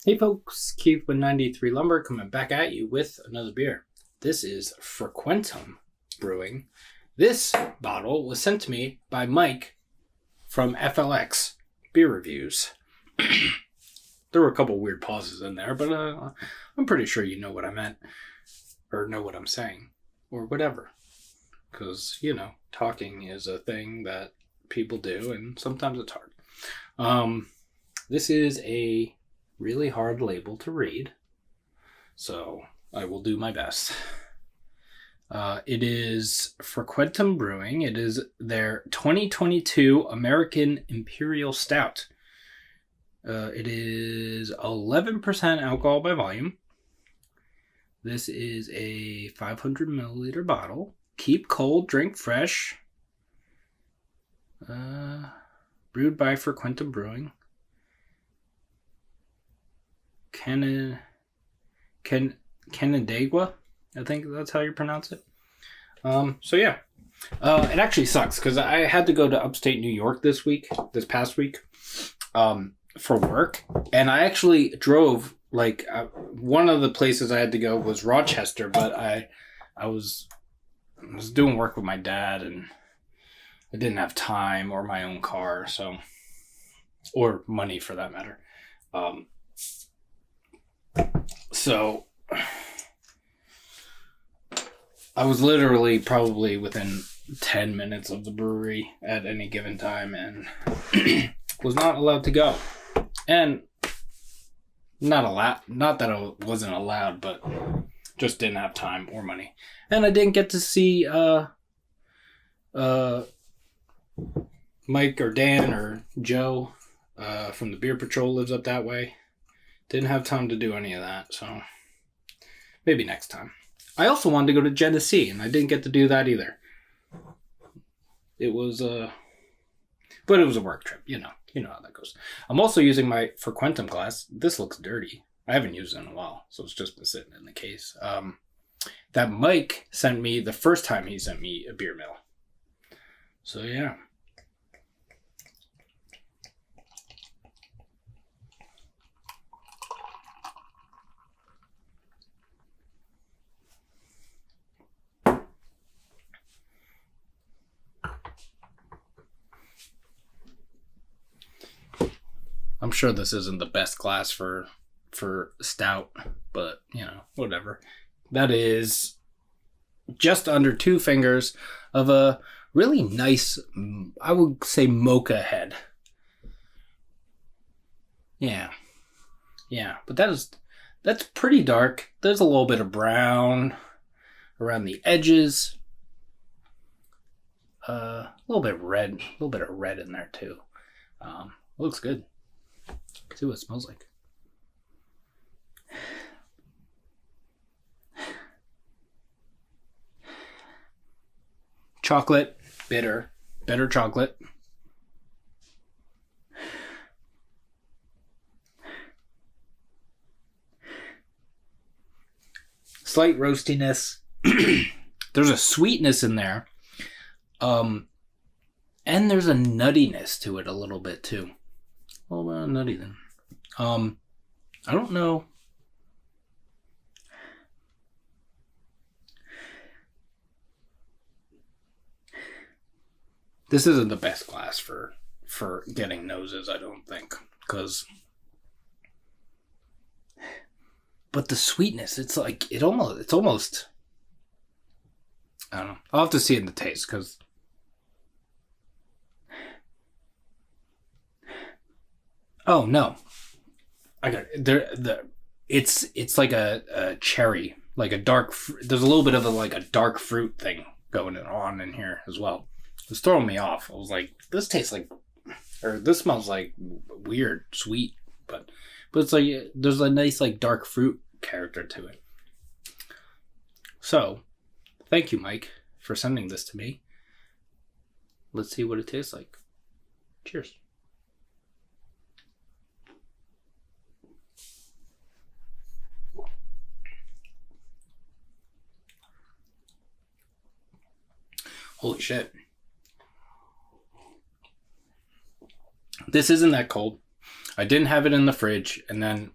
Hey folks, Keith with 93 Lumber coming back at you with another beer. This is Frequentem Brewing. This bottle was sent to me by Mike from FLX Beer Reviews. There were a couple weird pauses in there, but I'm pretty sure you know what I meant. Or know what I'm saying. Or whatever. Because, talking is a thing that people do, and sometimes it's hard. This is a really hard label to read, so I will do my best. It is Frequentem Brewing. It is their 2022 American Imperial Stout. It is 11% alcohol by volume. This is a 500 milliliter bottle. Keep cold, drink fresh. Brewed by Frequentem Brewing. Canandaigua, I think that's how you pronounce it. It actually sucks because I had to go to upstate New York this past week, for work, and I actually drove. One of the places I had to go was Rochester, but I was doing work with my dad, and I didn't have time or my own car, or money for that matter. So I was literally probably within 10 minutes of the brewery at any given time and was not allowed to go. And not that I wasn't allowed, but just didn't have time or money. And I didn't get to see Mike or Dan or Joe from the Beer Patrol lives up that way. Didn't have time to do any of that, so maybe next time. I also wanted to go to Genesee, and I didn't get to do that either. It was but it was a work trip, you know how that goes. I'm also using my Frequentem glass. This looks dirty. I haven't used it in a while, so it's just been sitting in the case. That Mike sent me the first time he sent me a beer mill. So yeah. I'm sure this isn't the best glass for stout, but, whatever. That is just under 2 fingers of a really nice, I would say, mocha head. Yeah, but that's pretty dark. There's a little bit of brown around the edges. A little bit of red in there too. Looks good. See what it smells like. Chocolate, bitter chocolate. Slight roastiness. There's a sweetness in there. And there's a nuttiness to it a little bit too. A little bit nutty then. I don't know. This isn't the best glass for getting noses, I don't think. But the sweetness, it's almost, I don't know. I'll have to see it in the taste, because oh no, I got it. It's like a cherry, like a dark. There's a little bit of a dark fruit thing going on in here as well. It was throwing me off. I was like, this smells like weird sweet, but it's like there's a nice dark fruit character to it. So, thank you, Mike, for sending this to me. Let's see what it tastes like. Cheers. Holy shit. This isn't that cold. I didn't have it in the fridge, and then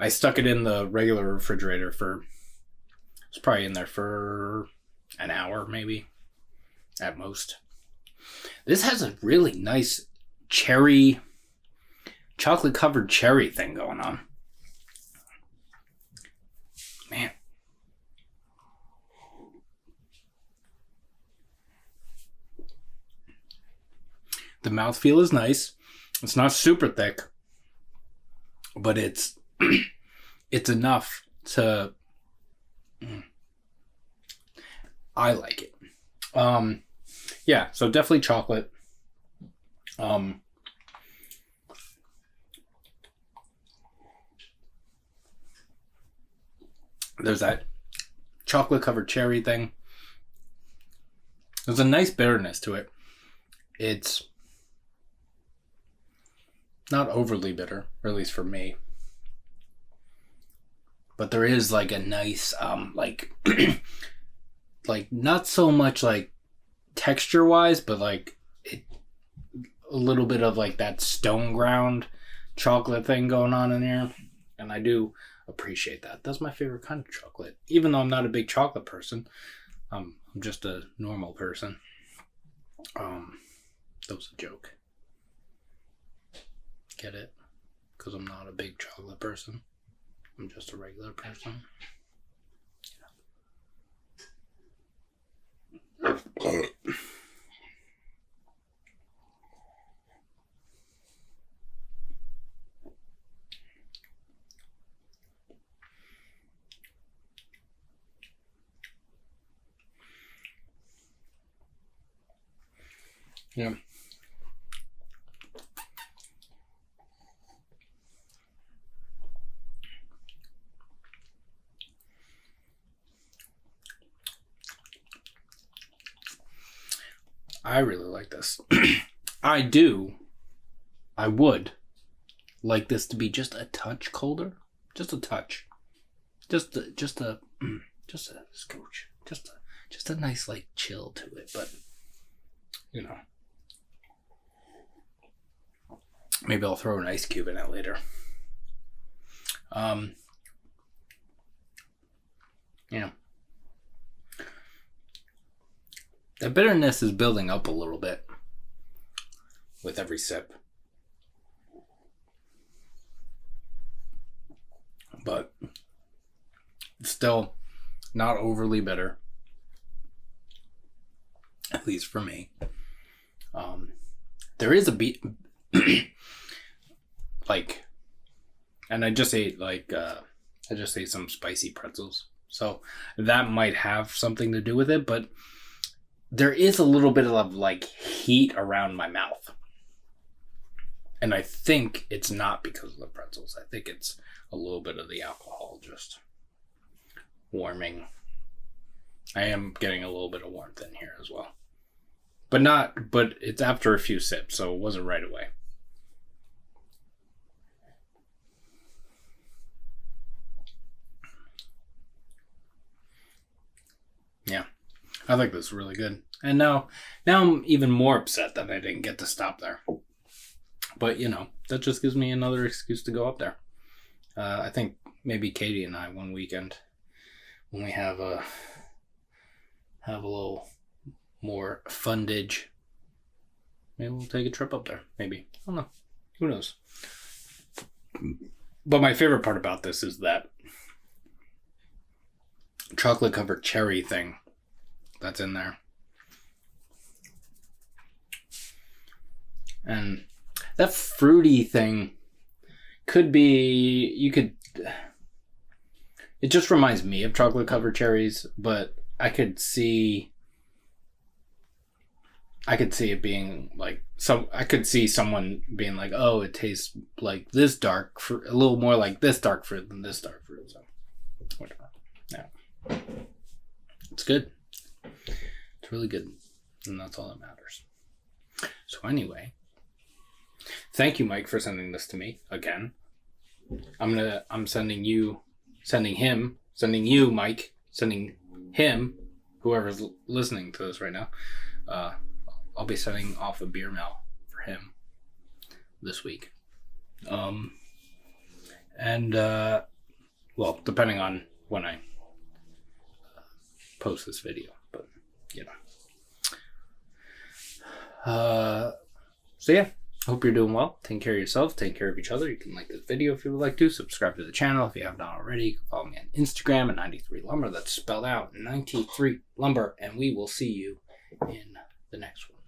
I stuck it in the regular refrigerator it's probably in there for an hour, maybe, at most. This has a really nice chocolate-covered cherry thing going on. Man. The mouthfeel is nice. It's not super thick, but it's enough to... I like it. Yeah, so definitely chocolate. There's that chocolate covered cherry thing. There's a nice bitterness to it. It's not overly bitter, or at least for me. But there is like a nice, like not so much like texture wise, but like a little bit of like that stone ground chocolate thing going on in here. And I do appreciate that. That's my favorite kind of chocolate. Even though I'm not a big chocolate person, I'm just a normal person. That was a joke. Get it? Because I'm not a big chocolate person. I'm just a regular person. Yeah. I really like this. I would like this to be just a touch colder. Just a touch. Just a scotch. Just a nice like chill to it, but you know. Maybe I'll throw an ice cube in it later. Yeah. The bitterness is building up a little bit with every sip. But still not overly bitter. At least for me. There is a like, and I just ate some spicy pretzels. So that might have something to do with it, but there is a little bit of like heat around my mouth. And I think it's not because of the pretzels. I think it's a little bit of the alcohol just warming. I am getting a little bit of warmth in here as well. But it's after a few sips, so it wasn't right away. Yeah. I think this is really good. And now I'm even more upset that I didn't get to stop there. But, that just gives me another excuse to go up there. I think maybe Katie and I one weekend, when we have a little more fundage, maybe we'll take a trip up there. Maybe. I don't know. Who knows? But my favorite part about this is that chocolate covered cherry thing that's in there. And that fruity thing could be, it just reminds me of chocolate covered cherries, but I could see it being like I could see someone being like, oh, it tastes like this dark fruit, a little more like this dark fruit than this dark fruit. So whatever. Yeah. It's good. It's really good. And that's all that matters. So anyway, thank you, Mike, for sending this to me again. I'm sending you, Mike, sending him, whoever's listening to this right now. I'll be sending off a beer mail for him this week. And Well, depending on when I post this video, but you know. So yeah, hope you're doing well. Take care of yourself. Take care of each other. You can like this video if you would like to. Subscribe to the channel if you have not already. You can follow me on Instagram at 93lumber. That's spelled out 93lumber. And we will see you in the next one.